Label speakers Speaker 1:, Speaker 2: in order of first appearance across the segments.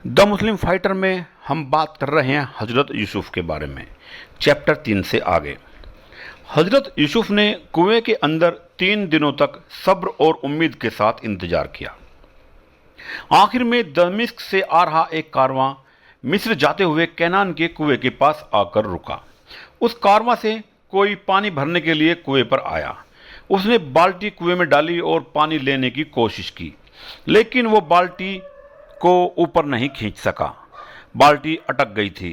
Speaker 1: The Muslim fighter में हम बात कर रहे हैं हजरत यूसुफ के बारे में, चैप्टर 3 से आगे। हजरत यूसुफ ने कुएं के अंदर 3 दिनों तक सब्र और उम्मीद के साथ इंतजार किया। आखिर में दमिश्क से आ रहा एक कारवां मिस्र जाते हुए कैनान के कुएं के पास आकर रुका। उस कारवां से कोई पानी भरने के लिए कुएं पर आया। उसने बाल्टी कुएं में डाली और पानी लेने की कोशिश की, लेकिन वो बाल्टी को ऊपर नहीं खींच सका। बाल्टी अटक गई थी।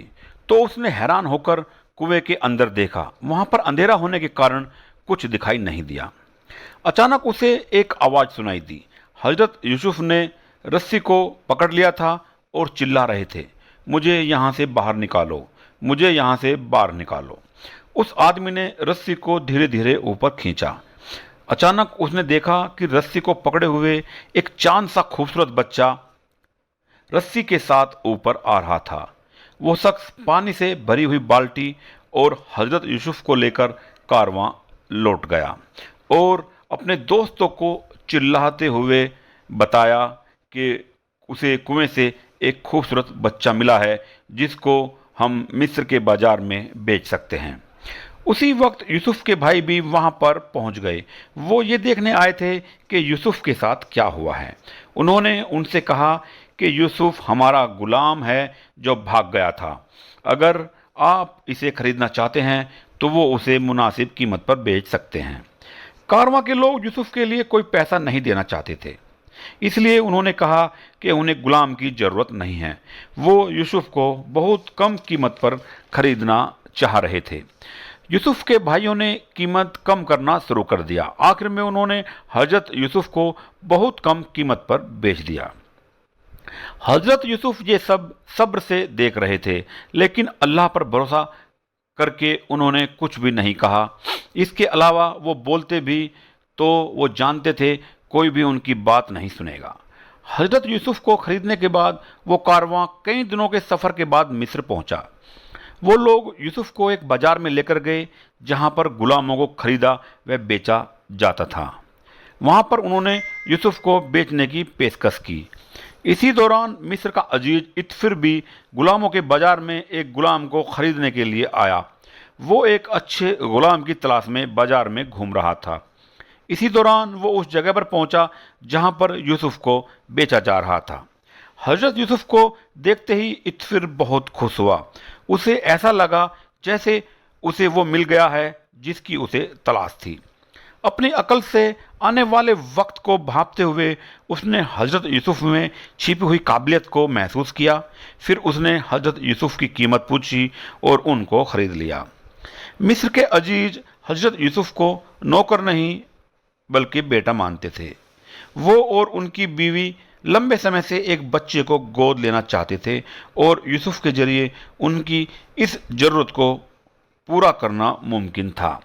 Speaker 1: तो उसने हैरान होकर कुएं के अंदर देखा। वहां पर अंधेरा होने के कारण कुछ दिखाई नहीं दिया। अचानक उसे एक आवाज सुनाई दी। हजरत यूसुफ ने रस्सी को पकड़ लिया था और चिल्ला रहे थे, मुझे यहाँ से बाहर निकालो, मुझे यहाँ से बाहर निकालो। उस आदमी ने रस्सी को धीरे धीरे ऊपर खींचा। अचानक उसने देखा कि रस्सी को पकड़े हुए एक चांद सा खूबसूरत बच्चा रस्सी के साथ ऊपर आ रहा था। वो शख्स पानी से भरी हुई बाल्टी और हजरत यूसुफ को लेकर कारवां लौट गया और अपने दोस्तों को चिल्लाते हुए बताया कि उसे कुएं से एक खूबसूरत बच्चा मिला है जिसको हम मिस्र के बाजार में बेच सकते हैं। उसी वक्त यूसुफ के भाई भी वहां पर पहुंच गए। वो ये देखने आए थे कि यूसुफ के साथ क्या हुआ है। उन्होंने उनसे कहा कि यूसुफ हमारा गुलाम है जो भाग गया था। अगर आप इसे खरीदना चाहते हैं तो वो उसे मुनासिब कीमत पर बेच सकते हैं। कारवां के लोग यूसुफ के लिए कोई पैसा नहीं देना चाहते थे, इसलिए उन्होंने कहा कि उन्हें गुलाम की ज़रूरत नहीं है। वो यूसुफ को बहुत कम कीमत पर खरीदना चाह रहे थे। यूसुफ के भाइयों ने कीमत कम करना शुरू कर दिया। आखिर में उन्होंने हजरत यूसुफ को बहुत कम कीमत पर बेच दिया। हजरत यूसुफ ये सब सब्र से देख रहे थे, लेकिन अल्लाह पर भरोसा करके उन्होंने कुछ भी नहीं कहा। इसके अलावा वो बोलते भी तो वो जानते थे कोई भी उनकी बात नहीं सुनेगा। हजरत यूसुफ को खरीदने के बाद वो कारवां कई दिनों के सफ़र के बाद मिस्र पहुंचा। वो लोग यूसुफ को एक बाजार में लेकर गए जहां पर गुलामों को खरीदा व बेचा जाता था। वहां पर उन्होंने यूसुफ को बेचने की पेशकश की। इसी दौरान मिस्र का अजीज इत्फिर भी गुलामों के बाजार में एक गुलाम को खरीदने के लिए आया। वो एक अच्छे गुलाम की तलाश में बाजार में घूम रहा था। इसी दौरान वो उस जगह पर पहुंचा जहां पर यूसुफ को बेचा जा रहा था। हजरत यूसुफ को देखते ही इत्फिर बहुत खुश हुआ। उसे ऐसा लगा जैसे उसे वो मिल गया है जिसकी उसे तलाश थी। अपनी अकल से आने वाले वक्त को भांपते हुए उसने हजरत यूसुफ में छिपी हुई काबिलियत को महसूस किया। फिर उसने हजरत यूसुफ की कीमत पूछी और उनको खरीद लिया। मिस्र के अजीज हजरत यूसुफ को नौकर नहीं बल्कि बेटा मानते थे। वो और उनकी बीवी लंबे समय से एक बच्चे को गोद लेना चाहते थे और यूसुफ के जरिए उनकी इस जरूरत को पूरा करना मुमकिन था।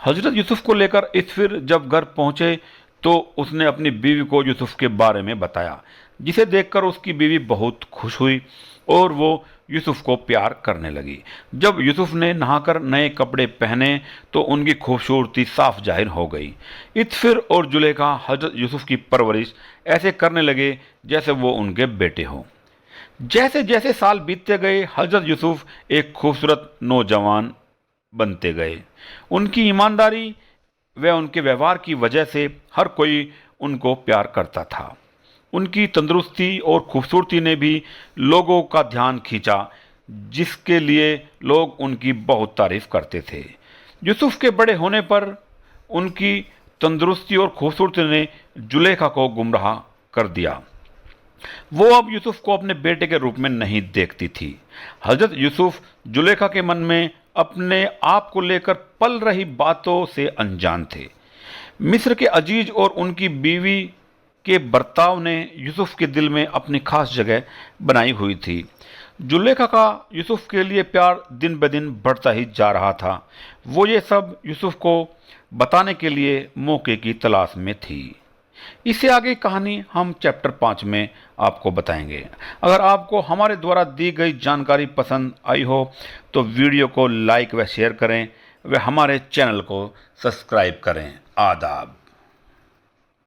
Speaker 1: हजरत यूसुफ को लेकर इत्फिर जब घर पहुंचे तो उसने अपनी बीवी को यूसुफ के बारे में बताया, जिसे देखकर उसकी बीवी बहुत खुश हुई और वो यूसुफ को प्यार करने लगी। जब यूसुफ ने नहाकर नए कपड़े पहने तो उनकी खूबसूरती साफ जाहिर हो गई। इत्फिर और जुलेखा हजरत यूसुफ की परवरिश ऐसे करने लगे जैसे वो उनके बेटे हों। जैसे जैसे साल बीतते गए हजरत यूसुफ एक खूबसूरत नौजवान बनते गए। उनकी ईमानदारी व उनके व्यवहार की वजह से हर कोई उनको प्यार करता था। उनकी तंदुरुस्ती और खूबसूरती ने भी लोगों का ध्यान खींचा, जिसके लिए लोग उनकी बहुत तारीफ करते थे। यूसुफ के बड़े होने पर उनकी तंदुरुस्ती और खूबसूरती ने जुलेखा को गुमराह कर दिया। वो अब यूसुफ को अपने बेटे के रूप में नहीं देखती थी। हजरत यूसुफ जुलेखा के मन में अपने आप को लेकर पल रही बातों से अनजान थे। मिस्र के अजीज और उनकी बीवी के बर्ताव ने यूसुफ के दिल में अपनी खास जगह बनाई हुई थी। जुलेखा का यूसुफ के लिए प्यार दिन ब दिन बढ़ता ही जा रहा था। वो ये सब यूसुफ को बताने के लिए मौके की तलाश में थी। इससे आगे कहानी हम चैप्टर 5 में आपको बताएंगे। अगर आपको हमारे द्वारा दी गई जानकारी पसंद आई हो तो वीडियो को लाइक व शेयर करें व हमारे चैनल को सब्सक्राइब करें। आदाब।